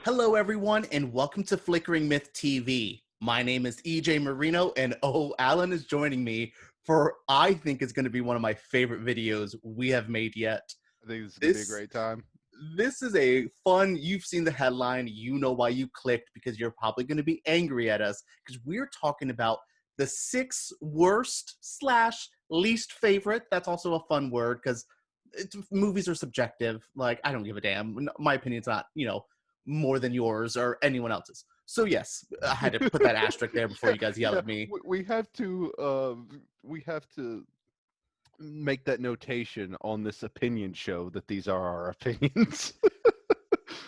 Hello, everyone, and welcome to Flickering Myth TV. My name is EJ Marino, and Alan is joining me for I think is going to be one of my favorite videos we have made yet. I think this is going to be a great time. This is a fun, you've seen the headline, you know why you clicked, because you're probably going to be angry at us, because we're talking about the 6 worst / least favorite. That's also a fun word, because movies are subjective. Like, I don't give a damn. My opinion's not, more than yours or anyone else's. So yes, I had to put that asterisk there before you guys yell at me. We have to make that notation on this opinion show that these are our opinions.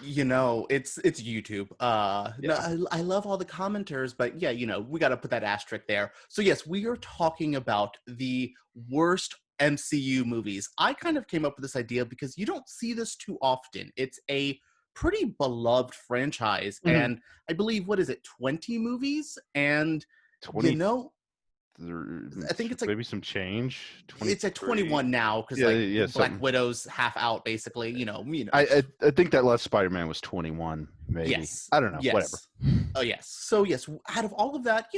It's YouTube. No, I love all the commenters, but yeah, we got to put that asterisk there. So yes, we are talking about the worst MCU movies. I kind of came up with this idea because you don't see this too often. It's a pretty beloved franchise, and I believe, 20 movies? And 20. I think it's like maybe some change. It's at 21 now because Black Widow's half out, basically. I think that last Spider-Man was 21, maybe. Yes, I don't know. Yes. Whatever. Oh yes. So yes, out of all of that,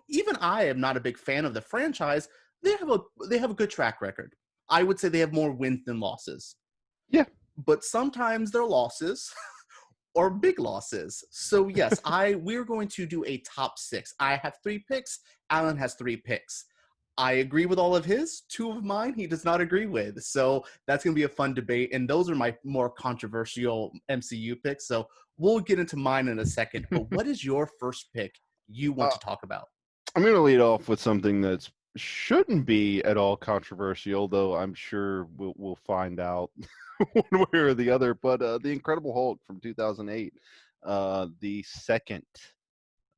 even I am not a big fan of the franchise. They have a good track record. I would say they have more wins than losses. Yeah, but sometimes their losses or big losses. So yes, we're going to do a top 6. I have 3 picks. Alan has 3 picks. I agree with all of his. 2 of mine he does not agree with. So that's going to be a fun debate. And those are my more controversial MCU picks. So we'll get into mine in a second. But what is your first pick you want to talk about? I'm going to lead off with something that shouldn't be at all controversial, though I'm sure we'll find out one way or the other. But The Incredible Hulk from 2008, the second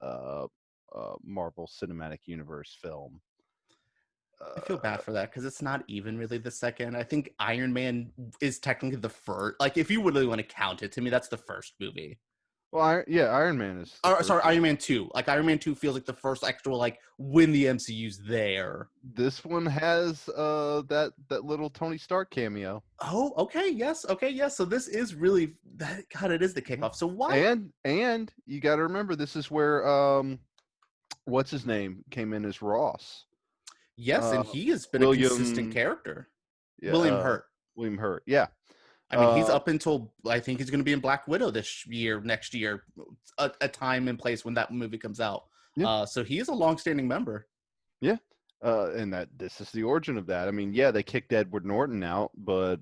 Marvel Cinematic Universe film. I feel bad for that because it's not even really the second. I think Iron Man is technically the first. Like, if you really want to count it, to me, that's the first movie. Well, Iron Man is. Iron Man 2. Like, Iron Man 2 feels like the first actual, when the MCU's there. This one has that little Tony Stark cameo. Oh, okay, yes. So this is really God. It is the kickoff. So why? And you got to remember, this is where what's his name came in as Ross. Yes, and he has been a consistent character. Yeah, William Hurt. Yeah. I mean, he's up until, I think he's going to be in Black Widow next year, a time and place when that movie comes out. Yeah. So he is a long-standing member. Yeah. And this is the origin of that. I mean, yeah, they kicked Edward Norton out, but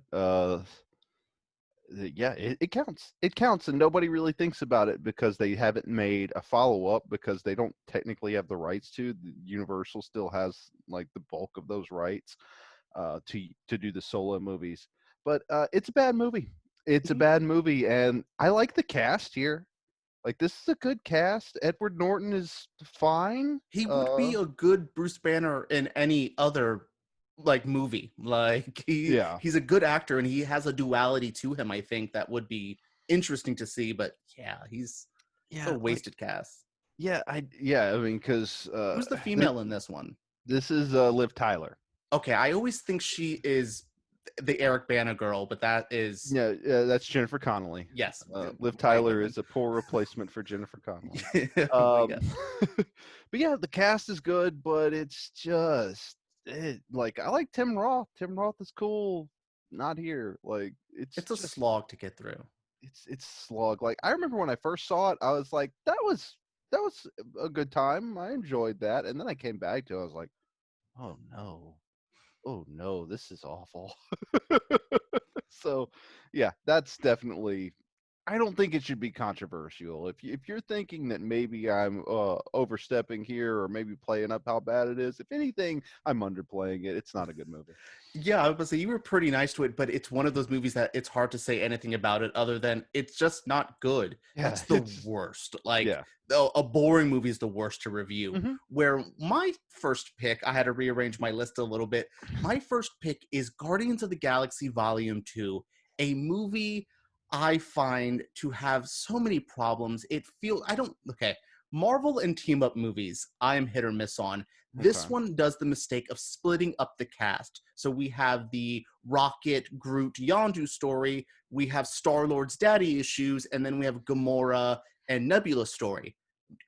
it counts. It counts, and nobody really thinks about it because they haven't made a follow-up because they don't technically have the rights to. Universal still has the bulk of those rights to do the solo movies. But it's a bad movie. It's a bad movie, and I like the cast here. This is a good cast. Edward Norton is fine. He would be a good Bruce Banner in any other movie. He's a good actor, and he has a duality to him, I think, that would be interesting to see. But he's a wasted cast. I mean, because who's the female in this one? This is Liv Tyler. Okay, I always think she is the Eric Bana girl, but that is that's Jennifer Connelly. Yes, Liv Tyler is a poor replacement for Jennifer Connelly. But yeah, the cast is good, but it's just I like Tim Roth. Tim Roth is cool. Not here. It's a slog to get through. It's slog. I remember when I first saw it, I was like, that was a good time. I enjoyed that, and then I came back to it. I was like, oh no, this is awful. So yeah, that's definitely, I don't think it should be controversial. If you're thinking that maybe I'm overstepping here or maybe playing up how bad it is, if anything, I'm underplaying it. It's not a good movie. Yeah, I was gonna say, you were pretty nice to it, but it's one of those movies that it's hard to say anything about it other than it's just not good. Yeah, that's the worst. A boring movie is the worst to review. Mm-hmm. Where my first pick, I had to rearrange my list a little bit. My first pick is Guardians of the Galaxy Volume 2, a movie I find to have so many problems. Marvel and team-up movies, I'm hit or miss on. This Okay. one does the mistake of splitting up the cast. So we have the Rocket, Groot, Yondu story, we have Star-Lord's daddy issues, and then we have Gamora and Nebula story.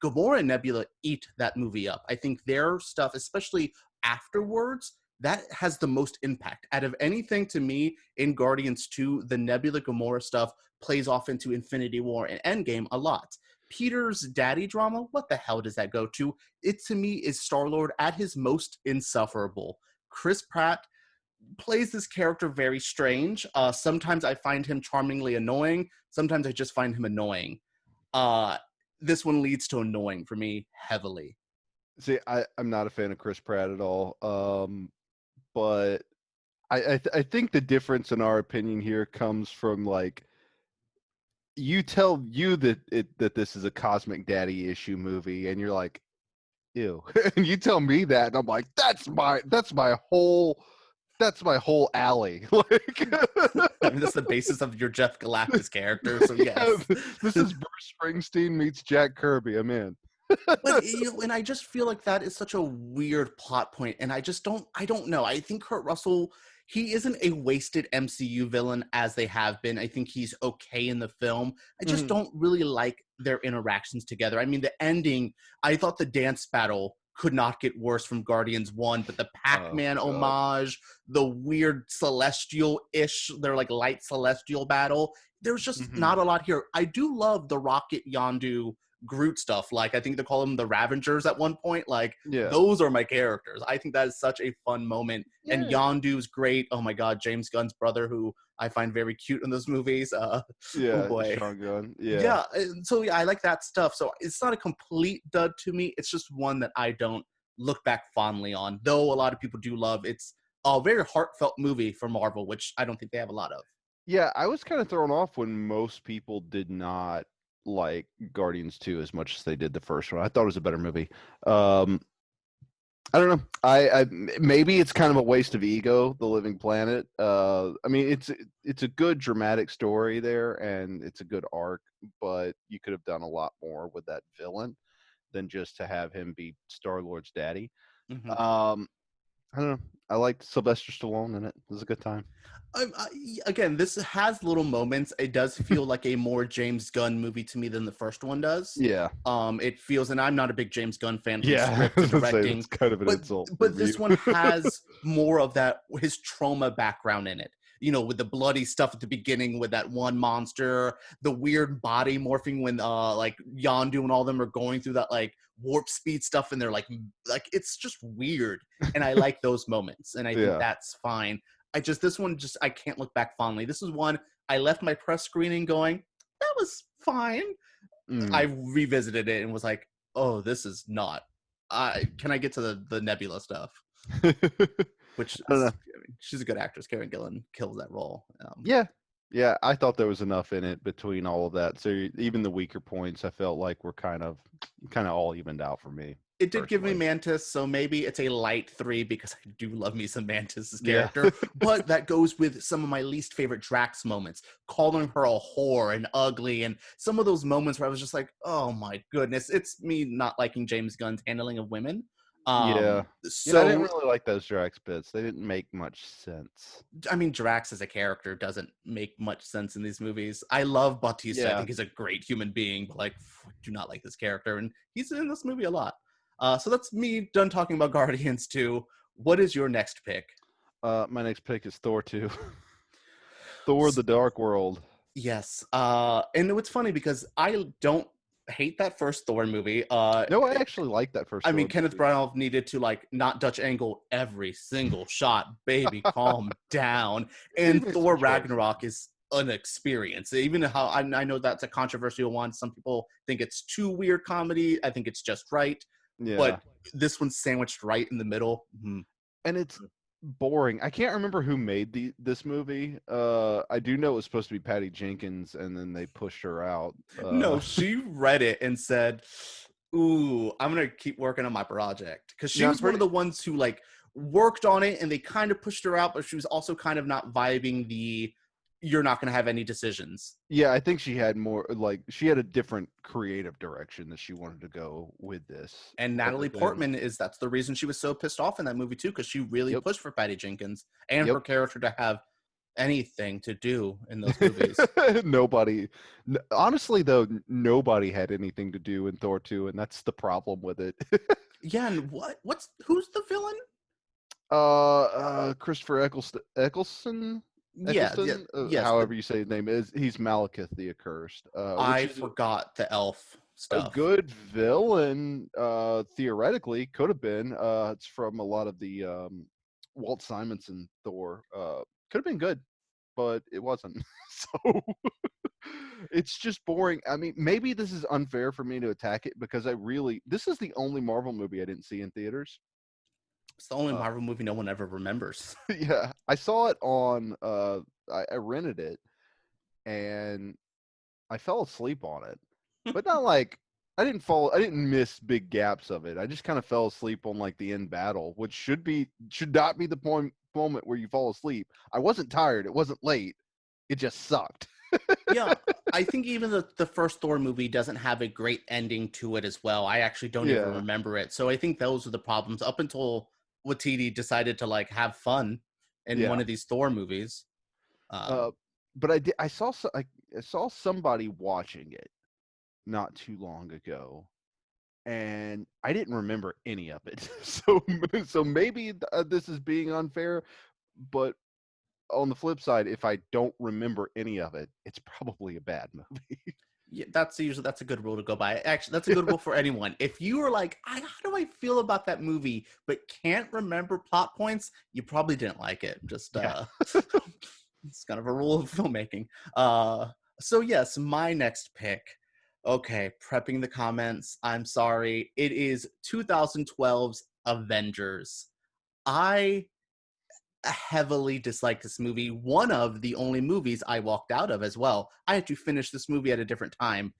Gamora and Nebula eat that movie up. I think their stuff, especially afterwards, that has the most impact. Out of anything to me in Guardians 2, the Nebula Gamora stuff plays off into Infinity War and Endgame a lot. Peter's daddy drama, what the hell does that go to? It to me is Star-Lord at his most insufferable. Chris Pratt plays this character very strange. Sometimes I find him charmingly annoying. Sometimes I just find him annoying. Uh, this one leads to annoying for me heavily. See, I'm not a fan of Chris Pratt at all. But I think the difference in our opinion here comes from like you tell you that this is a cosmic daddy issue movie, and you're like, ew. And you tell me that, and I'm like, that's my whole alley. Like, I mean, that's the basis of your Jeff Galactus character, so yeah, yes. this is Bruce Springsteen meets Jack Kirby. I'm in. But and I just feel like that is such a weird plot point, and I don't know. I think Kurt Russell, he isn't a wasted MCU villain as they have been. I think he's okay in the film. I just Mhm. don't really like their interactions together. I mean, the ending, I thought the dance battle could not get worse from Guardians 1, but the Oh Pac-Man God. homage, the weird celestial-ish, they're like light celestial battle, there's just Hmm. not a lot here. I do love the Rocket Yondu Groot stuff. Like I think they call them the Ravengers at one point. Like Yeah. those are my characters. I think that is such a fun moment. And Yeah. Yondu's great. Oh my god, James Gunn's brother, who I find very cute in those movies. Oh Yeah. boy. Sean Gunn. Yeah. Yeah. So yeah, I like that stuff. So it's not a complete dud to me. It's just one that I don't look back fondly on. Though a lot of people do love. It's a very heartfelt movie for Marvel, which I don't think they have a lot of. Yeah, I was kind of thrown off when most people did not like Guardians 2 as much as they did the first one. I thought it was a better movie. Um, I don't know. Maybe it's kind of a waste of ego, The Living Planet. I mean, it's a good dramatic story there, and it's a good arc, but you could have done a lot more with that villain than just to have him be Star-Lord's daddy. Mhm. Um, I don't know. I liked Sylvester Stallone in it. It was a good time. Again, this has little moments. It does feel like a more James Gunn movie to me than the first one does. Yeah. It feels, and I'm not a big James Gunn fan from Yeah, script I to was gonna say directing, that's kind of an but insult but from this you. one has more of that his trauma background in it. You know, with the bloody stuff at the beginning with that one monster, the weird body morphing when like Yondu and all them are going through that like warp speed stuff, and they're like it's just weird, and I like those moments, and I think Yeah. that's fine. This one just I can't look back fondly. This is one I left my press screening going, that was fine. I Mm. revisited it and was like, oh, this is not. Can I get to the Nebula stuff? I Which don't know. is, I mean, she's a good actress. Karen Gillan kills that role. Yeah. Yeah, I thought there was enough in it between all of that. So even the weaker points I felt like were kind of all evened out for me It did give me personally. Mantis, so maybe it's a light 3 because I do love me some Mantis's Yeah. character. But that goes with some of my least favorite Drax moments, calling her a whore and ugly, and some of those moments where I was just like, oh my goodness, it's me not liking James Gunn's handling of women. Yeah. Yeah, I didn't So really like those Drax bits. They didn't make much sense. I mean, Drax as a character doesn't make much sense in these movies. I love Bautista. I Yeah. think he's a great human being, but like, I do not like this character, and he's in this movie a lot. So that's me done talking about Guardians 2. What is your next pick? My next pick is Thor 2. Thor the Dark World. Yes. And it's funny because I don't hate that first Thor movie. No, I actually like that first I mean, Thor Kenneth movie. Branagh needed to like not Dutch angle every single shot. Baby, calm down. He And made some Thor choices. Ragnarok is an experience. Even how I know that's a controversial one. Some people think it's too weird comedy. I think it's just right. Yeah. But this one's sandwiched right in the middle. And it's boring. I can't remember who made this movie. I do know it was supposed to be Patty Jenkins, and then they pushed her out. No, she read it and said, ooh, I'm gonna keep working on my project. Because she No, I'm was one of pretty. the ones who like worked on it and they kind of pushed her out, but she was also kind of not vibing the you're not going to have any decisions. Yeah, I think she had more like she had a different creative direction that she wanted to go with this. And Other Natalie than Portman that's the reason she was so pissed off in that movie too, because she really Yep, pushed for Patty Jenkins and yep. her character to have anything to do in those movies. Nobody, honestly though, nobody had anything to do in Thor 2, and that's the problem with it. Yeah, and who's the villain? Christopher Eccleston, Yeah, yeah, yes. however you say his name is. He's Malekith the Accursed, which I is forgot the elf a stuff. good villain. Theoretically, could have been. It's from a lot of the Walt Simonson Thor. Could have been good, but it wasn't. So it's just boring. I mean, maybe this is unfair for me to attack it because this is the only Marvel movie I didn't see in theaters. It's the only Uh, Marvel movie no one ever remembers. yeah, I saw it on. I rented it and I fell asleep on it, but not like I didn't fall. I didn't miss big gaps of it. I just kind of fell asleep on like the end battle, which should not be the moment where you fall asleep. I wasn't tired. It wasn't late. It just sucked. Yeah, I think even the first Thor movie doesn't have a great ending to it as well. I actually don't even Yeah, remember it. So I think those are the problems up until Watiti decided to like have fun in yeah. one of these Thor movies. Um, Uh, but I saw somebody watching it not too long ago, and I didn't remember any of it. So maybe this is being unfair, but on the flip side, if I don't remember any of it, it's probably a bad movie. yeah, that's a good rule to go by. Actually, that's a good rule for anyone. If you are like, how do I feel about that movie, but can't remember plot points, you probably didn't like it. Just Yeah. it's kind of a rule of filmmaking. Uh, so yes, my next pick. Okay, prepping the comments. I'm sorry. It is 2012's Avengers. I heavily dislike this movie. One of the only movies I walked out of as well. I had to finish this movie at a different time.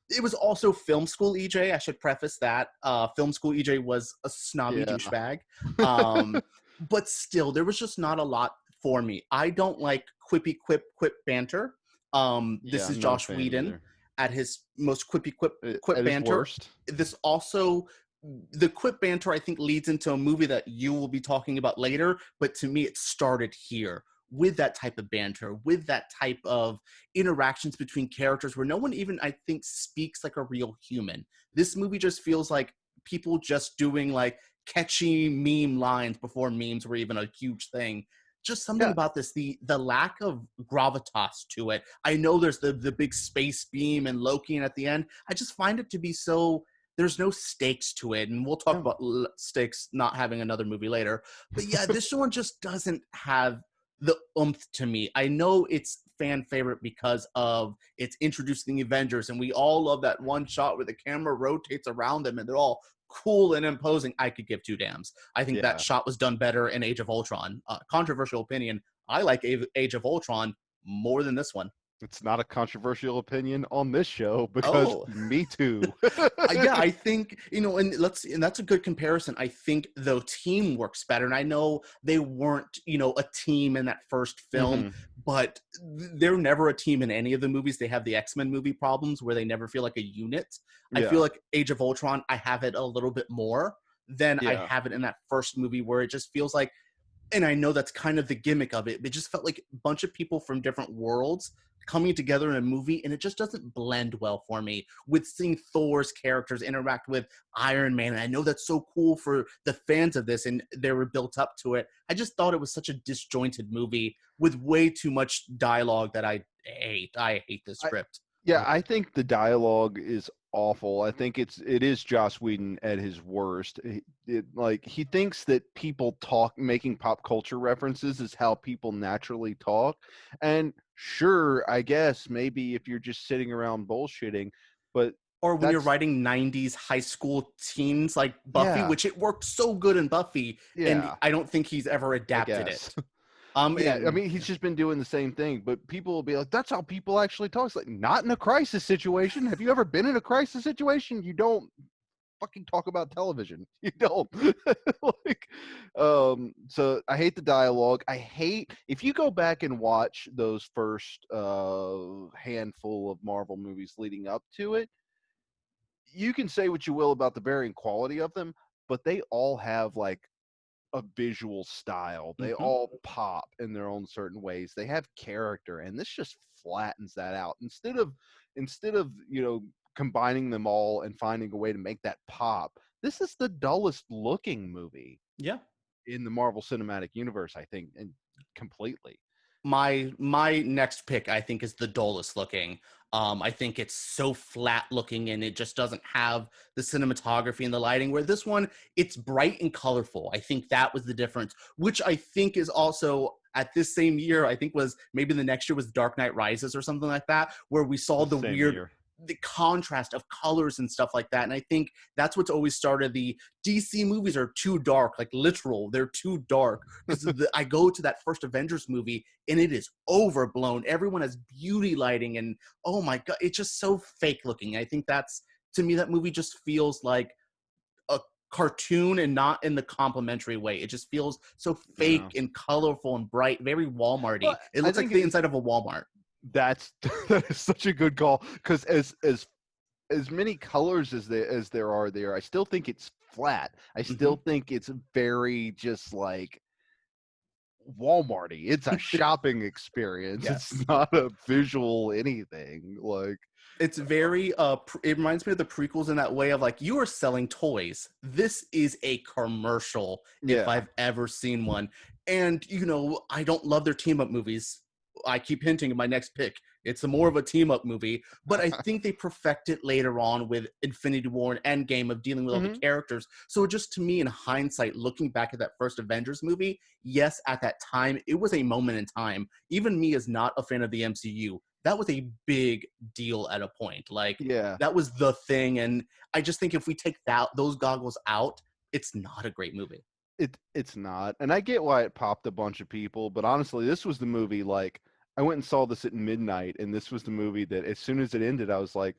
It was also film school EJ. I should preface that. Film school EJ was a snobby Yeah. douchebag. Um, but still, there was just not a lot for me. I don't like quippy quip banter. This Yeah, is I'm not a Josh fan Whedon either. at his most quippy quip At his banter. worst. This also the quip banter I think leads into a movie that you will be talking about later, but to me it started here with that type of banter, with that type of interactions between characters where no one even I think speaks like a real human. This movie just feels like people just doing like catchy meme lines before memes were even a huge thing. Just something Yeah. about this, the lack of gravitas to it. I know there's the big space beam and Loki and at the end. I just find it to be so there's no stakes to it, and we'll talk No. about stakes not having another movie later. But yeah, this one just doesn't have the oomph to me. I know it's fan favorite because of it's introducing the Avengers, and we all love that one shot where the camera rotates around them, and they're all cool and imposing. I could give two dams. I think that Yeah. shot was done better in Age of Ultron. Controversial opinion. I like Age of Ultron more than this one. It's not a controversial opinion on this show because Oh, me too. yeah, I think and that's a good comparison. I think the team works better, and I know they weren't a team in that first film, Hmm. but they're never a team in any of the movies. They have the X-Men movie problems where they never feel like a unit. I feel Yeah. like Age of Ultron, I have it a little bit more than I Yeah. have it in that first movie, where it just feels like, and I know that's kind of the gimmick of it, but it just felt like a bunch of people from different worlds coming together in a movie, and it just doesn't blend well for me with seeing Thor's characters interact with Iron Man. And I know that's so cool for the fans of this, and they were built up to it. I just thought it was such a disjointed movie with way too much dialogue that I hate. I hate this I, script. yeah, I think the dialogue is awful. I think it is Joss Whedon at his worst. Like he thinks that people talk making pop culture references is how people naturally talk. And sure, I guess maybe if you're just sitting around bullshitting, but Or when you're that's writing 90s high school teens like Buffy, yeah, which it worked so good in Buffy, and yeah, I don't think he's ever I adapted guess. it. Yeah, I And mean, he's just been doing the same thing, but people will be like, "That's how people actually talk." It's like, not in a crisis situation. Have you ever been in a crisis situation? You don't fucking talk about television. You don't. Like, so I hate the dialogue. I hate if you go back and watch those first handful of Marvel movies leading up to it. You can say what you will about the varying quality of them, but they all have like a visual style. They Hmm. all pop in their own certain ways. They have character, and this just flattens that out. Instead of combining them all and finding a way to make that pop, this is the dullest looking movie Yeah. in the Marvel Cinematic Universe, I think, and completely. My next pick, I think, is the dullest looking. I think it's so flat looking and it just doesn't have the cinematography and the lighting. Where this one, it's bright and colorful. I think that was the difference, which I think is also at this same year. I think was maybe the next year was Dark Knight Rises or something like that, where we saw The the same weird year. the contrast of colors and stuff like that. And I think that's what's always started. The DC movies are too dark, like literal, they're too dark. Because I go to that first Avengers movie and it is overblown. Everyone has beauty lighting and oh my god, it's just so fake looking. I think that's, to me, that movie just feels like a cartoon and not in the complimentary way. It just feels so fake Yeah. and colorful and bright, very Well, Walmarty. It I looks like think the inside of a Walmart. that's that is such a good call because as many colors as there are there, I still think it's flat. I Hmm. still think it's very just like Walmarty. It's a shopping experience. Yes. It's not a visual anything. Like, It's very it reminds me of the prequels in that way of like, you are selling toys, this is a commercial if yeah. I've ever seen one. And I don't love their team up movies. I keep hinting in my next pick it's a more of a team up movie, but I think they perfect it later on with Infinity War and Endgame of dealing with all the Hmm. characters. So just to me, in hindsight, looking back at that first Avengers movie, yes, at that time it was a moment in time. Even me as not a fan of the MCU, that was a big deal at a point. Like, Yeah. that was the thing. And I just think if we take those goggles out, it's not a great movie. It's not. And I get why it popped a bunch of people, but honestly, this was the movie like I went and saw this at midnight, and this was the movie that as soon as it ended, I was like,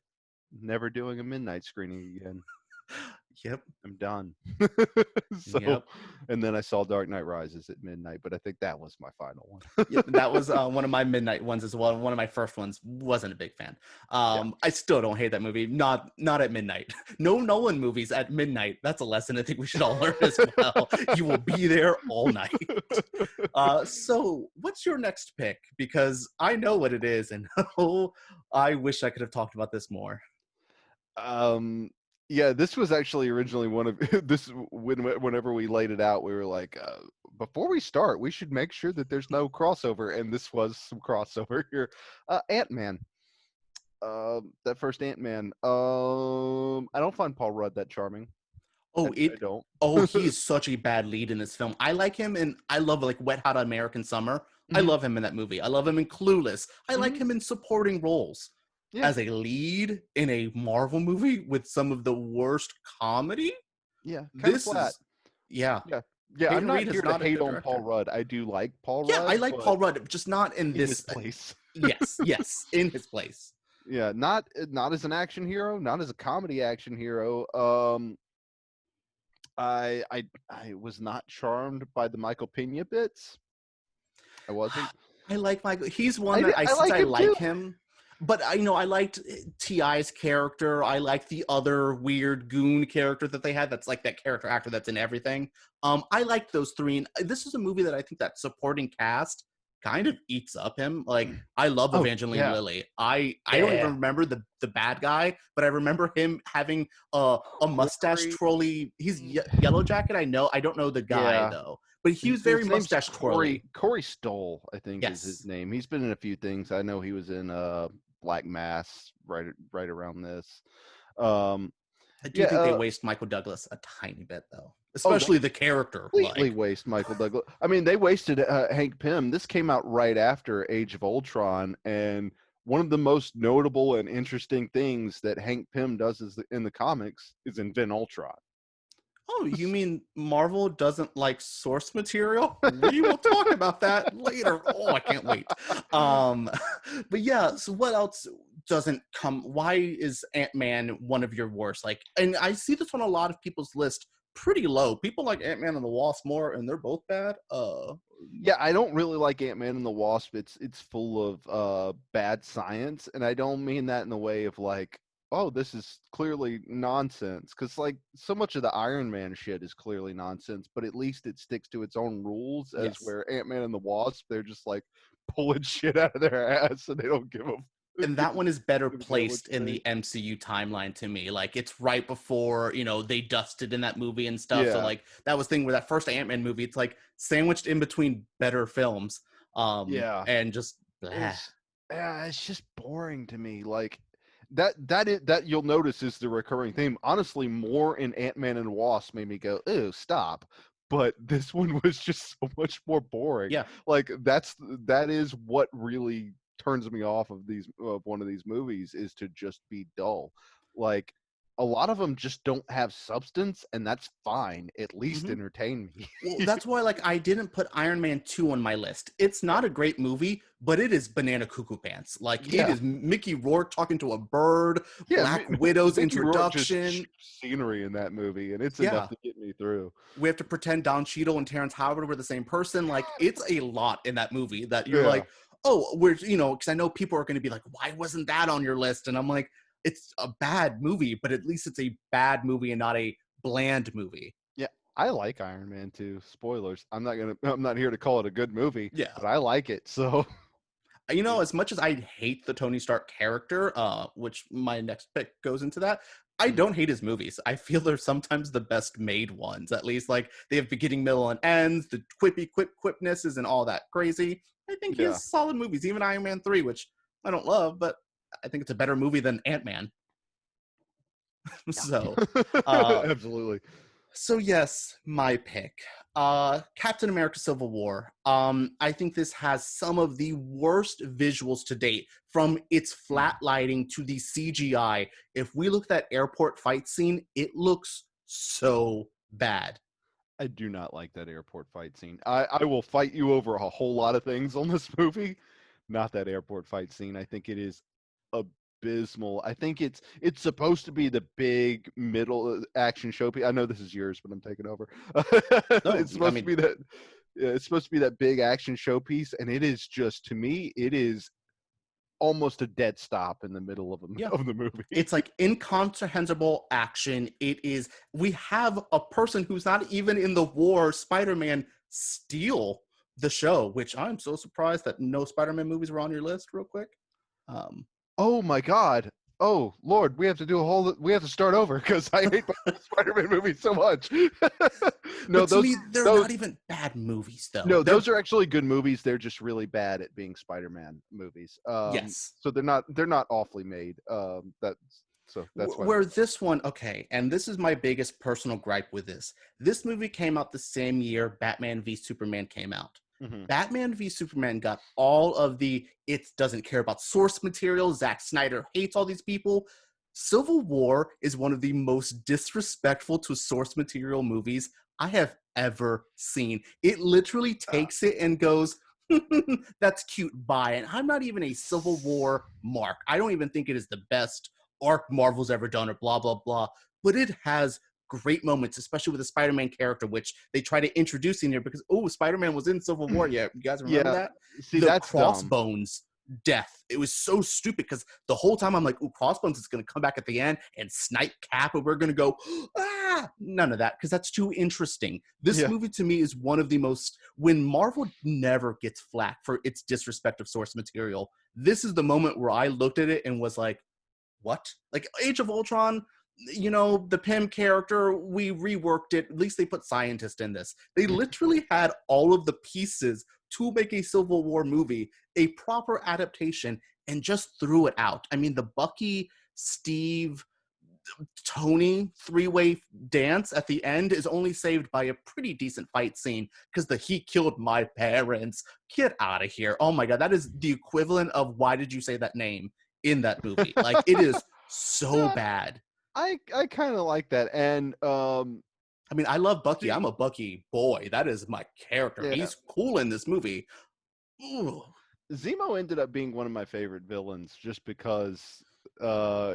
never doing a midnight screening again. Yep. I'm done. So, Yep. and then I saw Dark Knight Rises at midnight, but I think that was my final one. Yep, that was one of my midnight ones as well. One of my first ones. Wasn't a big fan. Yeah. I still don't hate that movie. Not at midnight. No Nolan movies at midnight. That's a lesson I think we should all learn as well. You will be there all night. So what's your next pick? Because I know what it is, and oh, I wish I could have talked about this more. um, yeah, this was actually originally one of this whenever we laid it out, we were like, before we start, we should make sure that there's no crossover, and this was some crossover here. Ant-Man. That first Ant-Man. I don't find Paul Rudd that charming. I, Oh, I don't. he is such a bad lead in this film. I like him, and I love like Wet Hot American Summer. I Hmm. love him in that movie. I love him in Clueless. I like Hmm. him in supporting roles. Yeah, As a lead in a Marvel movie with some of the worst comedy, yeah, kind of this flat. is, yeah. Yeah, yeah. I'm Peyton not Reed is here to not a hate good on Paul director. Rudd. I do like Paul Yeah, I Rudd, like but Paul Rudd, just not in in his this. place. Yes, yes, in his place. Yeah, not as an action hero, not as a comedy action hero. I was not charmed by the Michael Pena bits. I wasn't. I like Michael. He's one I that did, I I since like I him too. like him, but I liked Ti's character. I like the other weird goon character that they had. That's like that character actor that's in everything. I liked those three. And this is a movie that I think that supporting cast kind of eats up him. Like, I love Oh Evangeline yeah, Lilly. I don't yeah. even remember the bad guy, but I remember him having a mustache Corey. twirly. He's Yellow Jacket. I don't know the guy Yeah, though, but he was very his name's mustache twirly. Corey Stoll, I think is his Yes. name. He's been in a few things. I know he was in Black Mass right around this. Um, I do yeah. think they waste Michael Douglas a tiny bit, though, Oh, they especially the character. completely Like, waste Michael Douglas. I mean, they wasted Hank Pym. This came out right after Age of Ultron, and one of the most notable and interesting things that Hank Pym does in the comics is invent Ultron. oh, you mean Marvel doesn't like source material? We will talk about that later. Oh, I can't wait. Um, but yeah. So, what else? doesn't come. Why is Ant-Man one of your worst? Like, and I see this on a lot of people's list pretty low. People like Ant-Man and the Wasp more, and they're both bad. Yeah, I don't really like Ant-Man and the Wasp. It's full of bad science, and I don't mean that in the way of like, oh, this is clearly nonsense, because like so much of the Iron Man shit is clearly nonsense, but at least it sticks to its own rules. As yes. where Ant-Man and the Wasp, they're just like pulling shit out of their ass, and they don't give a And that one is better give a damn what placed you in the think. MCU timeline to me. Like, it's right before, they dusted in that movie and stuff. So Yeah, like that was thing with that first Ant-Man movie. It's like sandwiched in between better films. yeah. And just blah. It's yeah, it's just boring to me. Like that you'll notice is the recurring theme. Honestly, more in Ant-Man and Wasp made me go, "Ew, stop." But this one was just so much more boring. Yeah. Like that is what really turns me off of these one of these movies is to just be dull. Like a lot of them just don't have substance, and that's fine. At least Mhm. entertain me. Well, that's why like I didn't put Iron Man 2 on my list. It's Yeah. not a great movie, but it is banana cuckoo pants. Like it Yeah. is Mickey Rourke talking to a bird, Yeah, Black Widow's Mickey Rourke just introduction. scenery in that movie, and it's enough Yeah. to get me through. We have to pretend Don Cheadle and Terrence Howard were the same person. Like it's a lot in that movie that you're Yeah, like, oh, we're because I know people are going to be like, why wasn't that on your list? And I'm like, it's a bad movie, but at least it's a bad movie and not a bland movie. yeah. I like Iron Man 2. Spoilers. I'm not here to call it a good movie, Yeah. but I like it. So As much as I hate the Tony Stark character, which my next pick goes into that, I Mhm. don't hate his movies. I feel they're sometimes the best made ones. At least, like they have beginning, middle, and ends. The quipness isn't all that crazy. I think he Yeah, has solid movies. Even Iron Man 3, which I don't love, but I think it's a better movie than Ant Man. so, yeah. uh, Absolutely. so yes, my pick. Captain America Civil War. I think this has some of the worst visuals to date, from its flat lighting to the CGI. If we look at that airport fight scene, it looks so bad. I do not like that airport fight scene. I will fight you over a whole lot of things on this movie. Not that airport fight scene. I think it is abysmal. I think it's supposed to be the big middle action showpiece. I know this is yours, but I'm taking over. No, It's I supposed to mean, be that. Yeah, it's supposed to be that big action showpiece, and it is just to me, it is almost a dead stop in the middle of yeah. of the movie. It's like incomprehensible action. We have a person who's not even in the war, Spider-Man, steal the show, which I'm so surprised that no Spider-Man movies were on your list, real quick. Um, Oh my god. Oh Lord, we have to start over because I hate the Spider-Man movies so much. no, but to those me, they're those not even bad movies, though. no, They're those are actually good movies. They're just really bad at being Spider-Man movies. yes. So they're not awfully made. That's why they're Where this one, okay, and this is my biggest personal gripe with this. This movie came out the same year Batman v Superman came out. hmm Batman v Superman got all of the it doesn't care about source material. Zack Snyder hates all these people. Civil War is one of the most disrespectful to source material movies I have ever seen. It literally takes it and goes, that's cute, bye. And I'm not even a Civil War mark. I don't even think it is the best arc Marvel's ever done or blah, blah, blah. But it has great moments, especially with the Spider-Man character, which they try to introduce in here because, oh, Spider-Man was in Civil War. Yeah, you guys remember Yeah. that? See, The that's dumb. Crossbones death. It was so stupid because the whole time I'm like, oh, Crossbones is going to come back at the end and snipe Cap, and we're going to go, ah, none of that because that's too interesting. This Yeah. movie to me is one of the most, when Marvel never gets flack for its disrespect of source material, this is the moment where I looked at it and was like, what? Like Age of Ultron, the Pym character, we reworked it. At least they put scientists in this. They literally had all of the pieces to make a Civil War movie, a proper adaptation, and just threw it out. I mean, the Bucky, Steve, Tony three-way dance at the end is only saved by a pretty decent fight scene because the he killed my parents. Get out of here. Oh my god, that is the equivalent of why did you say that name in that movie? Like it is so Yeah, bad. I kind of like that, and I mean, I love Bucky. see, I'm a Bucky boy. That is my character. yeah. He's cool in this movie. Ooh. Zemo ended up being one of my favorite villains just because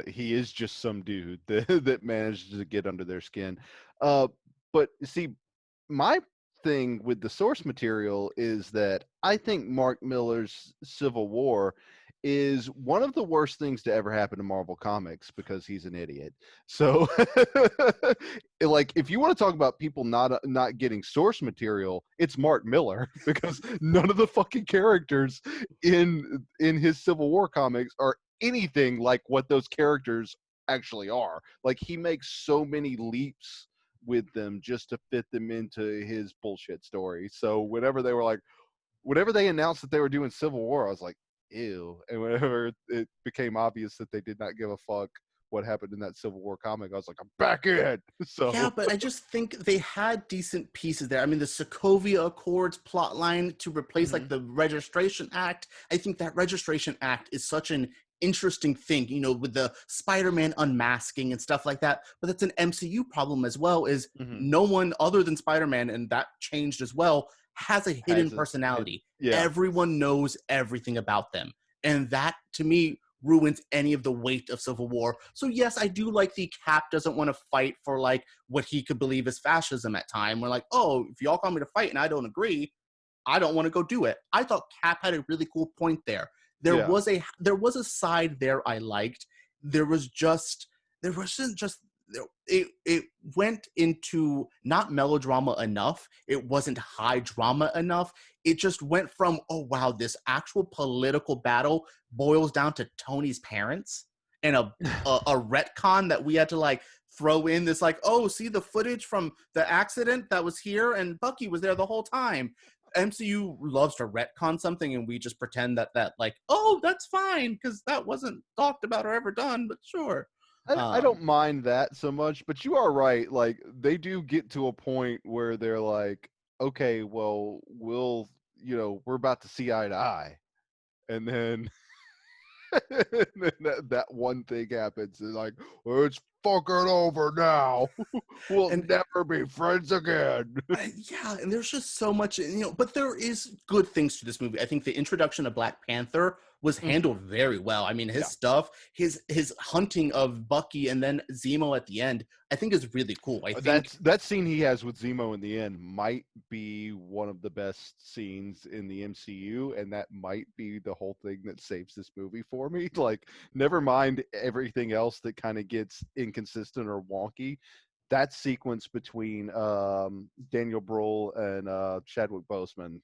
he is just some dude that managed to get under their skin. Uh, but see, my thing with the source material is that I think Mark Miller's Civil War is one of the worst things to ever happen to Marvel Comics because he's an idiot. So like if you want to talk about people not getting source material, it's Mark Miller because none of the fucking characters in his Civil War comics are anything like what those characters actually are. Like he makes so many leaps with them just to fit them into his bullshit story. So whenever they announced that they were doing Civil War, I was like, ew. And whenever it became obvious that they did not give a fuck what happened in that Civil War comic, I was like, I'm back in. Yeah, So but I just think they had decent pieces there. I mean, the Sokovia Accords plotline to replace like Mhm. the Registration Act. I think that Registration Act is such an interesting thing, with the Spider-Man unmasking and stuff like that. But that's an MCU problem as well, is Mhm. no one other than Spider-Man, and that changed as well, has a hidden Has a hit. personality. Yeah. Everyone knows everything about them. And that to me ruins any of the weight of Civil War. So yes, I do like the Cap doesn't want to fight for like what he could believe is fascism at time. We're like, oh, if y'all call me to fight and I don't agree, I don't want to go do it. I thought Cap had a really cool point there. Yeah. There was a side there I liked. There was just there wasn't just it went into not melodrama enough. It wasn't high drama enough. It just went from, oh wow, this actual political battle boils down to Tony's parents and a retcon that we had to like throw in this like, oh, see the footage from the accident that was here and Bucky was there the whole time. MCU loves to retcon something and we just pretend that like, oh, that's fine because that wasn't talked about or ever done, but sure. I don't mind that so much, but you are right. Like they do get to a point where they're like, okay, well, we're about to see eye to eye, and then, and then that one thing happens, and like, well, it's fucking over now. We'll And never be friends again. yeah, and there's just so much, but there is good things to this movie. I think the introduction of Black Panther was Mhm. handled very well. I mean, his Yeah. stuff, his hunting of Bucky and then Zemo at the end, I think is really cool. I think That scene he has with Zemo in the end might be one of the best scenes in the MCU, and that might be the whole thing that saves this movie for me. Like, never mind everything else that kind of gets inconsistent or wonky. That sequence between Daniel Bruhl and Chadwick Boseman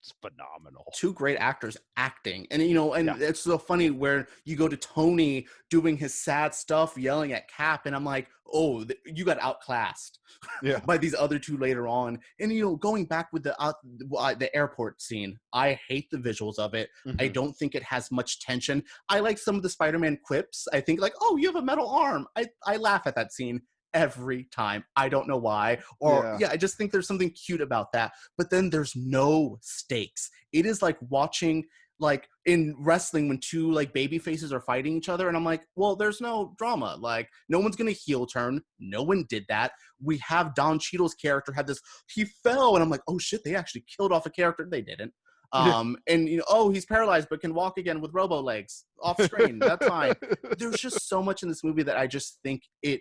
is phenomenal. two great actors acting, and Yeah, and it's so funny where you go to Tony doing his sad stuff yelling at Cap, and I'm like, oh, you got outclassed yeah, by these other two later on. And going back with the airport scene, I hate the visuals of it. I hmm, don't think it has much tension. I like some of the Spider-Man quips. I think like, oh, you have a metal arm. I laugh at that scene every time. I don't know why. Or yeah, yeah, I just think there's something cute about that. But then there's no stakes. It is like watching like in wrestling when two like baby faces are fighting each other, and I'm like, well, there's no drama. Like no one's gonna heel turn. No one did that. We have Don Cheadle's character had this, he fell, and I'm like, oh shit, they actually killed off a character. They didn't. yeah. And oh, he's paralyzed but can walk again with robo legs off screen. That's fine. There's just so much in this movie that I just think it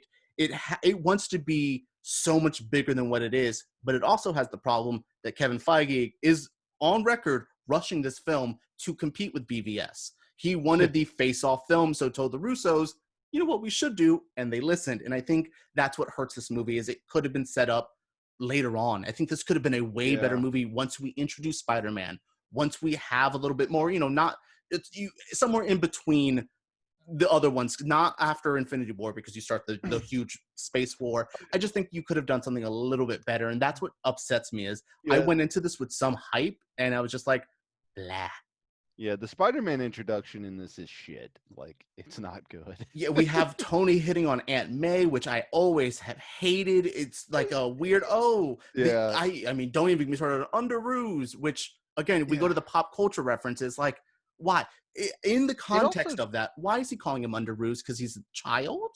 wants to be so much bigger than what it is, but it also has the problem that Kevin Feige is on record rushing this film to compete with BVS. He wanted the face-off film, so told the Russos, you know what we should do, and they listened. And I think that's what hurts this movie is it could have been set up later on. I think this could have been a way better Yeah. movie once we introduce Spider-Man, once we have a little bit more, not it's somewhere in between the other ones, not after Infinity War because you start the huge space war. I just think you could have done something a little bit better, and that's what upsets me is I Yeah, went into this with some hype, and I was just like, blah. yeah. The Spider-Man introduction in this is shit. Like, it's not good. Yeah, we have Tony hitting on Aunt May, which I always have hated. It's like a weird, Yeah, I mean, don't even get me started on Underoos, which again, if we go yeah. to the pop culture references, like, why? In the It also, context of that, why is he calling him Underoos? Because he's a child?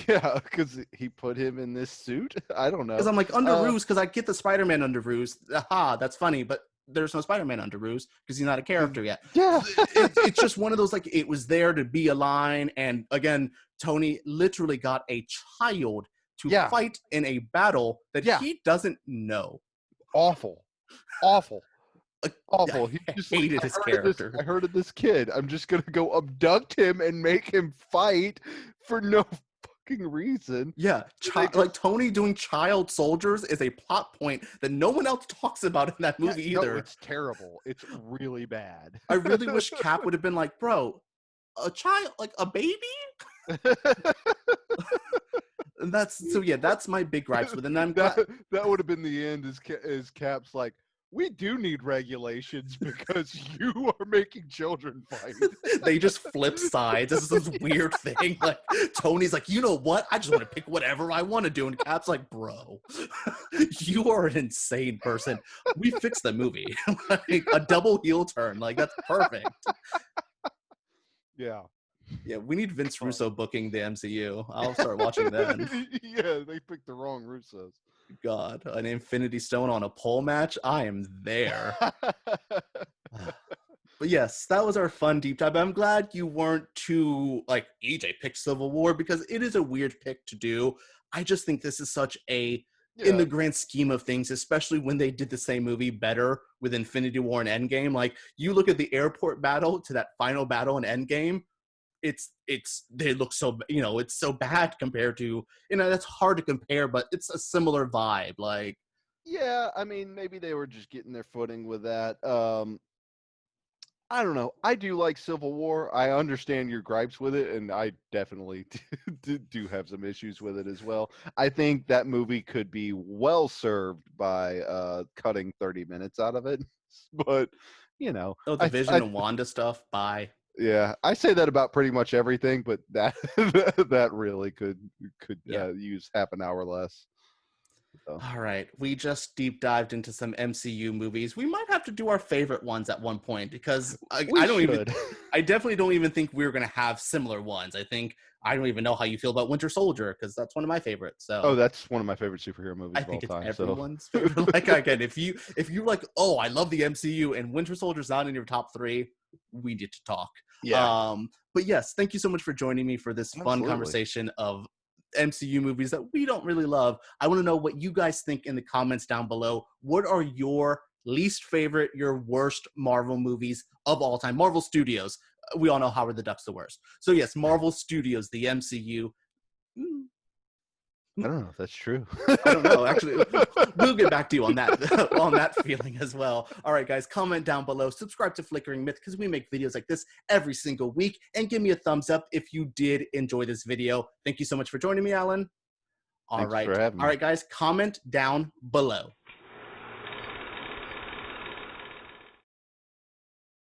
yeah, because he put him in this suit. I don't Because know. I'm like Uh, Underoos, because I get the Spider-Man Underoos. Aha, that's funny, but there's no Spider-Man underoos because he's not a character yet. Yeah. It's just one of those, like, it was there to be a line. And again, Tony literally got a child to Yeah. fight in a battle that Yeah. he doesn't know. Awful. Awful. He I just hated his character. I heard of this kid. I'm just gonna go abduct him and make him fight for no fucking reason. Yeah, like Tony doing child soldiers is a plot point that no one else talks about in that movie either. No, it's terrible. It's really bad. I really wish Cap would have been like, bro, a child, like a baby? And that's my big gripes with it. And I'm glad that would have been the end. Is Cap's like, we do need regulations because you are making children fight. They just flip sides. This is this weird thing. Like, Tony's like, you know what? I just want to pick whatever I want to do. And Cap's like, bro, you are an insane person. We fixed the movie. Like, a double heel turn. Like, that's perfect. Yeah. Yeah, we need Vince Russo booking the MCU. I'll start watching then. Yeah, they picked the wrong Russos. God, an Infinity Stone on a pole match? I am there. But yes, that was our fun deep dive. I'm glad you weren't too, like, EJ picked Civil War, because it is a weird pick to do. I just think this is such a, in the grand scheme of things, especially when they did the same movie better with Infinity War and Endgame. Like, you look at the airport battle to that final battle in Endgame, they look so, it's so bad compared to, that's hard to compare, but it's a similar vibe. Like, yeah, I mean, maybe they were just getting their footing with that. I don't know. I do like Civil War. I understand your gripes with it, and I definitely do have some issues with it as well. I think that movie could be well served by cutting 30 minutes out of it, but the Vision and Wanda stuff. Bye. Yeah, I say that about pretty much everything, but that that really could use half an hour less. So. All right, we just deep dived into some MCU movies. We might have to do our favorite ones at one point, because I definitely don't even think we're gonna have similar ones. I don't even know how you feel about Winter Soldier, because that's one of my favorites. So that's one of my favorite superhero movies of all time. Everyone's favorite. Like, again, if you're like, oh, I love the MCU, and Winter Soldier's not in your top 3, we need to talk. Yeah. But yes, thank you so much for joining me for this fun conversation of MCU movies that we don't really love. I want to know what you guys think in the comments down below. What are your least favorite, your worst Marvel movies of all time? Marvel Studios. We all know Howard the Duck's the worst. So yes, Marvel Studios, the MCU. I don't know if that's true. I don't know. Actually, we'll get back to you on that on that feeling as well. All right, guys, comment down below. Subscribe to Flickering Myth, because we make videos like this every single week. And give me a thumbs up if you did enjoy this video. Thank you so much for joining me, Alan. All right, guys, comment down below.